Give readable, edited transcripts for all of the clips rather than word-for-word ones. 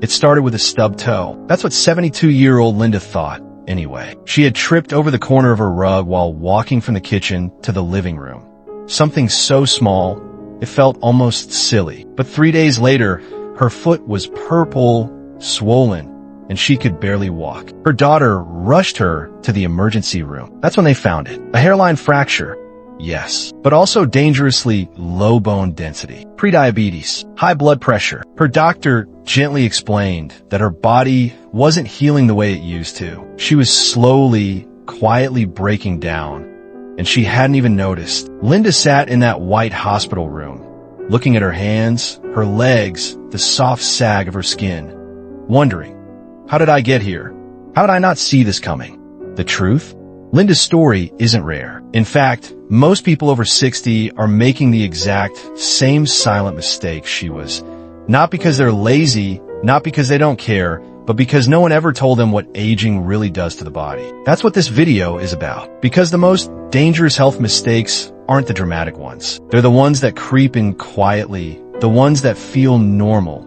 It started with a stubbed toe. That's what 72-year-old Linda thought, anyway. She had tripped over the corner of her rug while walking from the kitchen to the living room. Something so small, it felt almost silly. But 3 days later, her foot was purple, swollen, and she could barely walk. Her daughter rushed her to the emergency room. That's when they found it. A hairline fracture. Yes, but also dangerously low bone density. Prediabetes, high blood pressure. Her doctor gently explained that her body wasn't healing the way it used to. She was slowly, quietly breaking down, and she hadn't even noticed. Linda sat in that white hospital room, looking at her hands, her legs, the soft sag of her skin, wondering, how did I get here? How did I not see this coming? The truth? Linda's story isn't rare. In fact, most people over 60 are making the exact same silent mistake she was. Not because they're lazy, not because they don't care, but because no one ever told them what aging really does to the body. That's what this video is about. Because the most dangerous health mistakes aren't the dramatic ones. They're the ones that creep in quietly, the ones that feel normal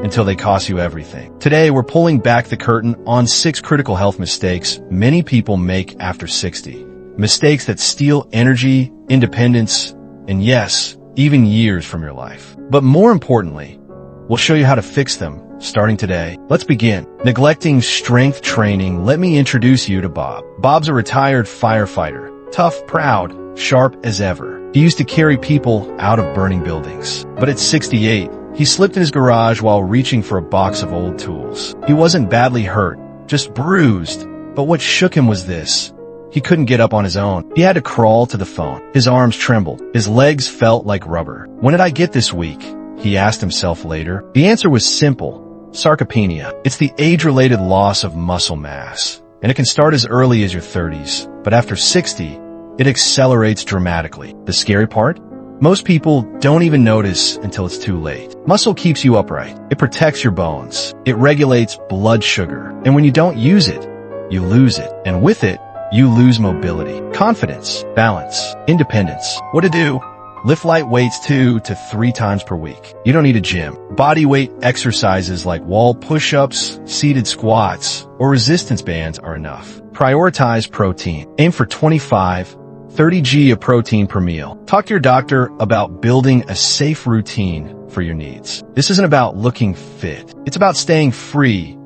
until they cost you everything. Today, we're pulling back the curtain on 6 critical health mistakes many people make after 60. Mistakes that steal energy, independence, and yes, even years from your life. But more importantly, we'll show you how to fix them starting today. Let's begin. Neglecting strength training. Let me introduce you to Bob. Bob's a retired firefighter. Tough, proud, sharp as ever. He used to carry people out of burning buildings. But at 68, he slipped in his garage while reaching for a box of old tools. He wasn't badly hurt, just bruised. But what shook him was this. He couldn't get up on his own. He had to crawl to the phone. His arms trembled. His legs felt like rubber. When did I get this weak? He asked himself later. The answer was simple. Sarcopenia. It's the age-related loss of muscle mass. And it can start as early as your 30s. But after 60, it accelerates dramatically. The scary part? Most people don't even notice until it's too late. Muscle keeps you upright. It protects your bones. It regulates blood sugar. And when you don't use it, you lose it. And with it, you lose mobility, confidence, balance, independence. What to do? Lift light weights 2 to 3 times per week. You don't need a gym. Body weight exercises like wall push-ups, seated squats, or resistance bands are enough. Prioritize protein. Aim for 25-30 g of protein per meal. Talk to your doctor about building a safe routine for your needs. This isn't about looking fit. It's about staying free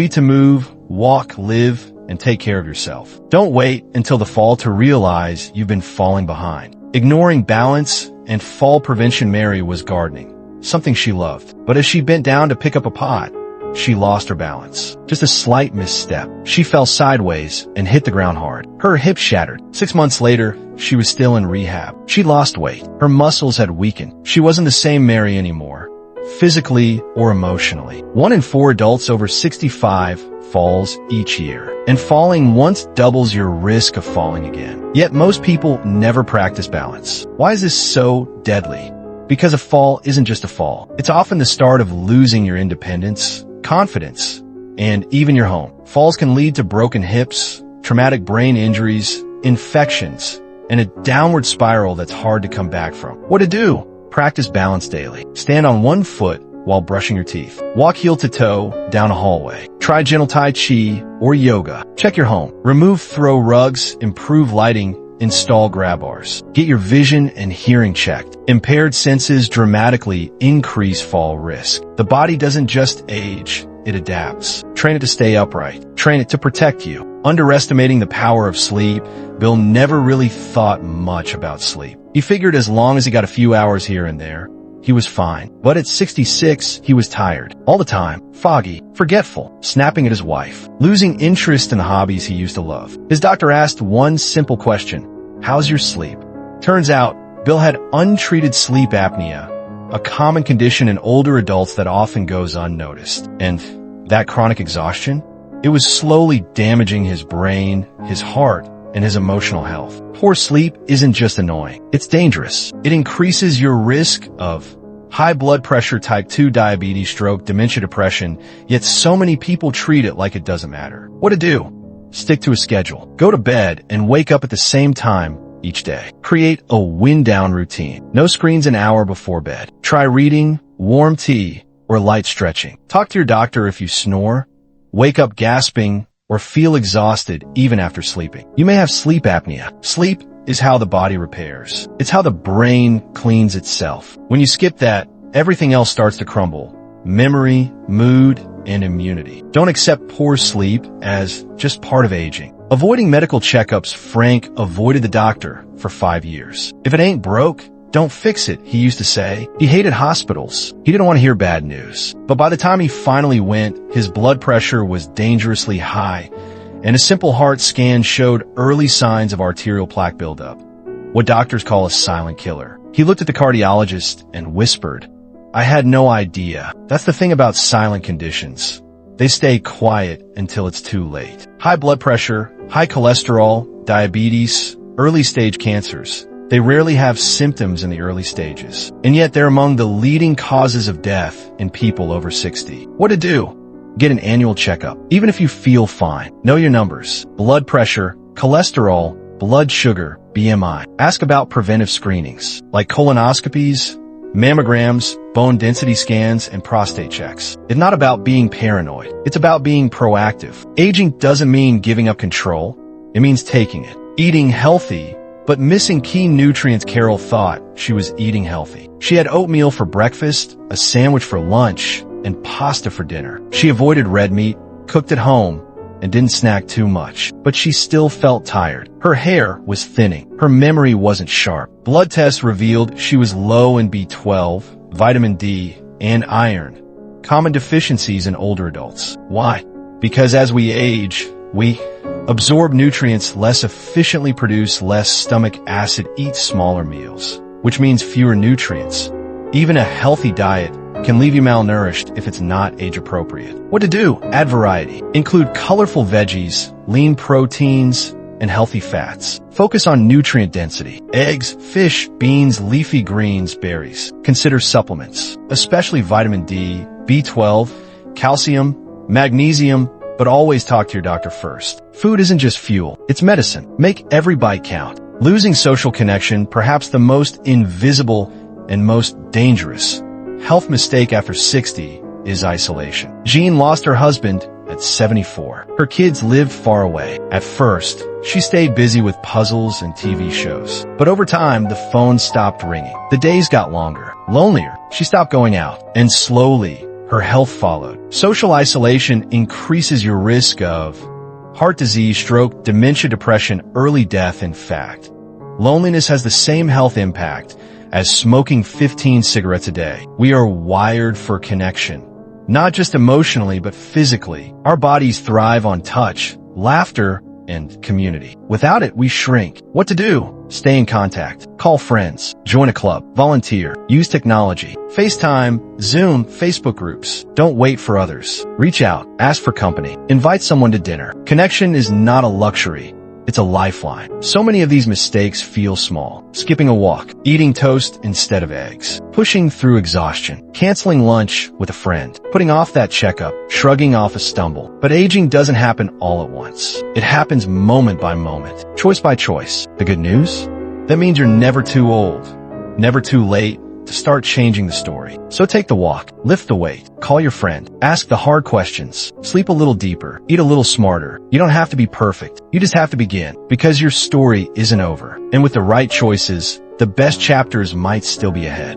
to move, walk, live, and take care of yourself. Don't wait until the fall to realize you've been falling behind. Ignoring balance and fall prevention. Mary was gardening, something she loved. But as she bent down to pick up a pot, she lost her balance. Just a slight misstep. She fell sideways and hit the ground hard. Her hip shattered. 6 months later, she was still in rehab. She lost weight. Her muscles had weakened. She wasn't the same Mary anymore, physically or emotionally. 1 in 4 adults over 65 falls each year. And falling once doubles your risk of falling again. Yet most people never practice balance. Why is this so deadly? Because a fall isn't just a fall. It's often the start of losing your independence, confidence, and even your home. Falls can lead to broken hips, traumatic brain injuries, infections, and a downward spiral that's hard to come back from. What to do? Practice balance daily. Stand on one foot while brushing your teeth. Walk heel to toe down a hallway. Try gentle Tai Chi or yoga. Check your home. Remove throw rugs, improve lighting, install grab bars. Get your vision and hearing checked. Impaired senses dramatically increase fall risk. The body doesn't just age, it adapts. Train it to stay upright. Train it to protect you. Underestimating the power of sleep, Bill never really thought much about sleep. He figured as long as he got a few hours here and there, he was fine. But at 66, he was tired. All the time. Foggy. Forgetful. Snapping at his wife. Losing interest in the hobbies he used to love. His doctor asked one simple question. How's your sleep? Turns out, Bill had untreated sleep apnea, a common condition in older adults that often goes unnoticed. And that chronic exhaustion? It was slowly damaging his brain, his heart, and his emotional health. Poor sleep isn't just annoying. It's dangerous. It increases your risk of high blood pressure, type 2 diabetes, stroke, dementia, depression, yet so many people treat it like it doesn't matter. What to do? Stick to a schedule. Go to bed and wake up at the same time each day. Create a wind-down routine. No screens an hour before bed. Try reading, warm tea, or light stretching. Talk to your doctor if you snore, wake up gasping, or feel exhausted even after sleeping. You may have sleep apnea. Sleep is how the body repairs. It's how the brain cleans itself. When you skip that, everything else starts to crumble. Memory, mood, and immunity. Don't accept poor sleep as just part of aging. Avoiding medical checkups, Frank avoided the doctor for 5 years. If it ain't broke, don't fix it, he used to say. He hated hospitals. He didn't want to hear bad news. But by the time he finally went, his blood pressure was dangerously high, and a simple heart scan showed early signs of arterial plaque buildup, what doctors call a silent killer. He looked at the cardiologist and whispered, "I had no idea." That's the thing about silent conditions. They stay quiet until it's too late. High blood pressure, high cholesterol, diabetes, early stage cancers. They rarely have symptoms in the early stages, and yet they're among the leading causes of death in people over 60. What to do? Get an annual checkup. Even if you feel fine, know your numbers. Blood pressure, cholesterol, blood sugar, BMI. Ask about preventive screenings, like colonoscopies, mammograms, bone density scans, and prostate checks. It's not about being paranoid. It's about being proactive. Aging doesn't mean giving up control. It means taking it. Eating healthy, but missing key nutrients. Carol thought she was eating healthy. She had oatmeal for breakfast, a sandwich for lunch, and pasta for dinner. She avoided red meat, cooked at home, and didn't snack too much. But she still felt tired. Her hair was thinning. Her memory wasn't sharp. Blood tests revealed she was low in B12, vitamin D, and iron, common deficiencies in older adults. Why? Because as we age, we absorb nutrients less efficiently, produce less stomach acid, eat smaller meals, which means fewer nutrients. Even a healthy diet can leave you malnourished if it's not age-appropriate. What to do? Add variety. Include colorful veggies, lean proteins, and healthy fats. Focus on nutrient density. Eggs, fish, beans, leafy greens, berries. Consider supplements, especially vitamin D, B12, calcium, magnesium, but always talk to your doctor first. Food isn't just fuel, it's medicine. Make every bite count. Losing social connection, perhaps the most invisible and most dangerous health mistake after 60, is isolation. Jean lost her husband at 74. Her kids lived far away. At first, she stayed busy with puzzles and TV shows. But over time, the phone stopped ringing. The days got longer, lonelier. She stopped going out, and slowly, her health followed. Social isolation increases your risk of heart disease, stroke, dementia, depression, early death. In fact, loneliness has the same health impact as smoking 15 cigarettes a day. We are wired for connection, not just emotionally, but physically. Our bodies thrive on touch, laughter, and community. Without it, we shrink. What to do? Stay in contact. Call friends. Join a club. Volunteer. Use technology. FaceTime, Zoom, Facebook groups. Don't wait for others. Reach out. Ask for company. Invite someone to dinner. Connection is not a luxury. It's a lifeline. So many of these mistakes feel small. Skipping a walk, eating toast instead of eggs, pushing through exhaustion, canceling lunch with a friend, putting off that checkup, shrugging off a stumble. But aging doesn't happen all at once. It happens moment by moment, choice by choice. The good news? That means you're never too old, never too late to start changing the story. So take the walk, lift the weight, call your friend, ask the hard questions, sleep a little deeper, eat a little smarter. You don't have to be perfect. You just have to begin, because your story isn't over. And with the right choices, the best chapters might still be ahead.